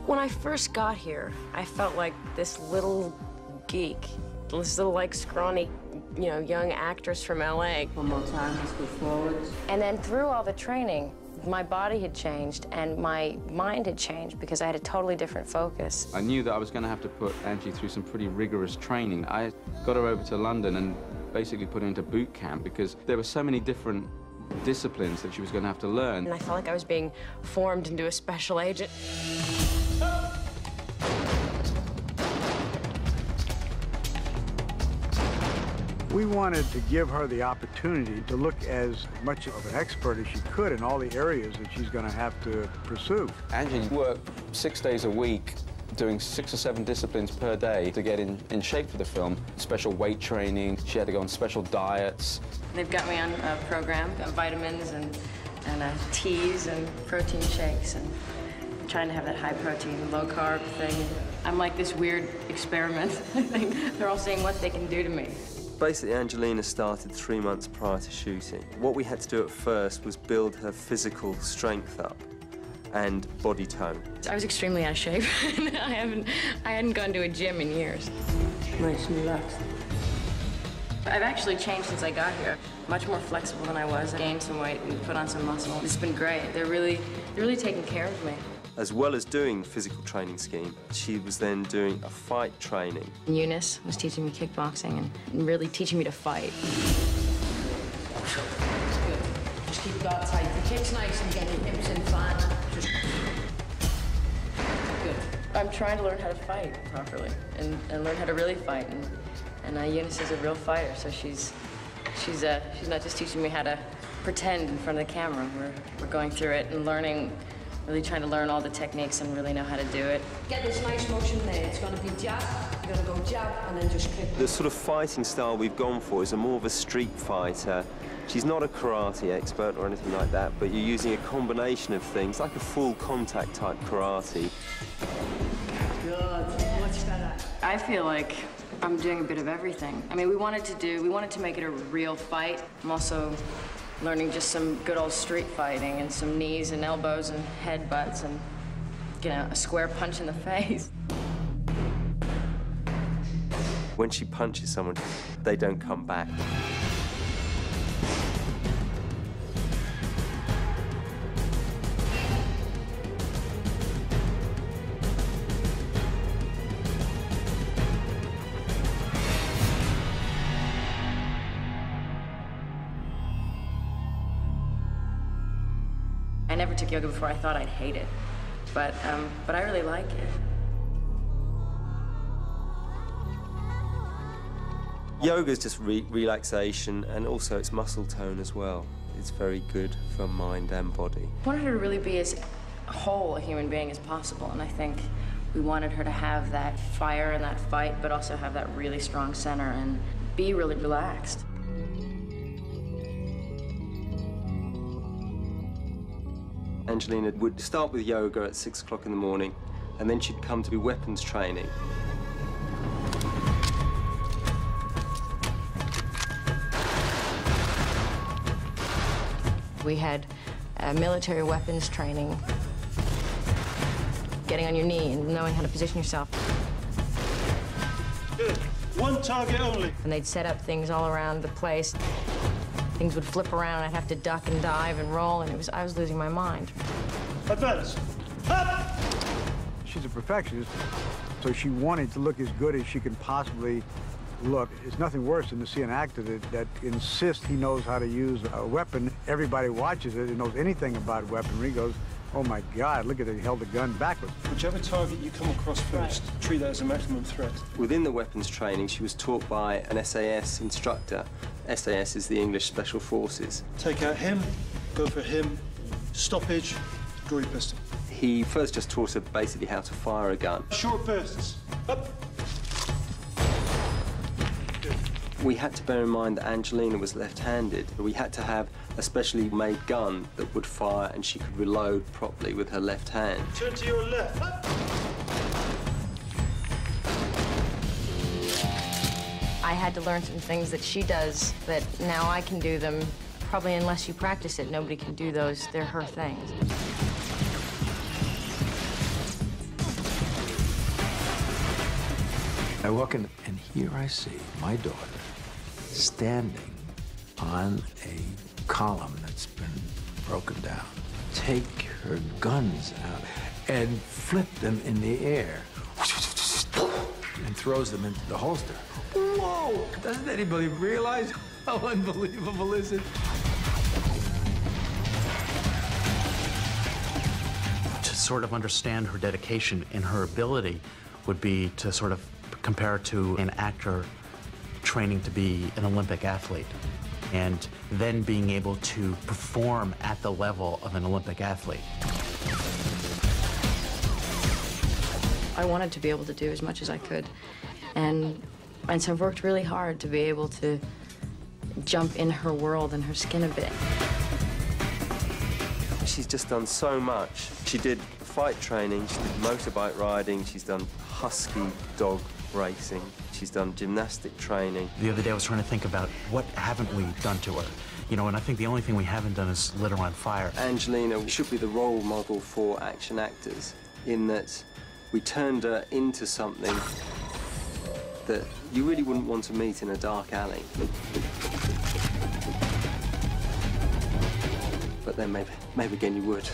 When I first got here, I felt like this little geek, this little, like, scrawny, you know, young actress from LA. One more time, let's go forward. And then through all the training, my body had changed and my mind had changed because I had a totally different focus. I knew that I was going to have to put Angie through some pretty rigorous training. I got her over to London and basically put her into boot camp because there were so many different disciplines that she was going to have to learn. And I felt like I was being formed into a special agent. We wanted to give her the opportunity to look as much of an expert as she could in all the areas that she's going to have to pursue. Angie worked 6 days a week, doing 6 or 7 disciplines per day to get in shape for the film. Special weight training, she had to go on special diets. They've got me on a program of vitamins and teas and protein shakes and trying to have that high protein, low carb thing. I'm like this weird experiment. I think they're all seeing what they can do to me. Basically, Angelina started 3 months prior to shooting. What we had to do at first was build her physical strength up and body tone. I was extremely out of shape. I hadn't gone to a gym in years. Nice and relaxed. I've actually changed since I got here. Much more flexible than I was. I gained some weight and put on some muscle. It's been great. They're really taking care of me. As well as doing the physical training scheme, she was then doing a fight training. Eunice was teaching me kickboxing and really teaching me to fight. Good. Just keep God tight. The kick's nice and get your hips in fine. Just... Good. I'm trying to learn how to fight properly and learn how to really fight. And Eunice is a real fighter, so she's not just teaching me how to pretend in front of the camera. We're going through it and learning. Really trying to learn all the techniques and really know how to do it. Get this nice motion there. It's going to be jab, you're going to go jab, and then just kick. The sort of fighting style we've gone for is more of a street fighter. She's not a karate expert or anything like that, but you're using a combination of things, like a full contact type karate. Good, much better. I feel like I'm doing a bit of everything. I mean, we wanted to make it a real fight. I'm also learning just some good old street fighting and some knees and elbows and headbutts and, you know, a square punch in the face. When she punches someone, they don't come back. I never took yoga before. I thought I'd hate it, but I really like it. Yoga is just relaxation, and also it's muscle tone as well. It's very good for mind and body. I wanted her to really be as whole a human being as possible, and I think we wanted her to have that fire and that fight, but also have that really strong center and be really relaxed. Angelina would start with yoga at 6 o'clock in the morning, and then she'd come to do weapons training. We had military weapons training, getting on your knee and knowing how to position yourself. Good. One target only. And they'd set up things all around the place. Things would flip around, I'd have to duck and dive and roll, and I was losing my mind. Advance. Up! She's a perfectionist, so she wanted to look as good as she could possibly look. It's nothing worse than to see an actor that insists he knows how to use a weapon. Everybody watches it and knows anything about weaponry goes, oh my God, look at it, he held the gun backwards. Whichever target you come across first, treat that as a maximum threat. Within the weapons training, she was taught by an SAS instructor. SAS is the English Special Forces. Take out him, go for him, stoppage, draw your pistol. He first just taught her basically how to fire a gun. Short bursts. Up! We had to bear in mind that Angelina was left-handed. We had to have a specially made gun that would fire and she could reload properly with her left hand. Turn to your left. Up! I had to learn some things that she does that now I can do them. Probably unless you practice it, nobody can do those. They're her things. I walk in, and here I see my daughter standing on a column that's been broken down. Take her guns out and flip them in the air and throws them into the holster. Whoa! Doesn't anybody realize how unbelievable is it? To sort of understand her dedication and her ability would be to sort of compare it to an actor training to be an Olympic athlete, and then being able to perform at the level of an Olympic athlete. I wanted to be able to do as much as I could, and so I've worked really hard to be able to jump in her world and her skin a bit. She's just done so much. She did fight training, she did motorbike riding, she's done husky dog racing, she's done gymnastic training. The other day I was trying to think about what haven't we done to her? You know, and I think the only thing we haven't done is lit her on fire. Angelina should be the role model for action actors, in that we turned her into something that you really wouldn't want to meet in a dark alley. But then maybe again you would.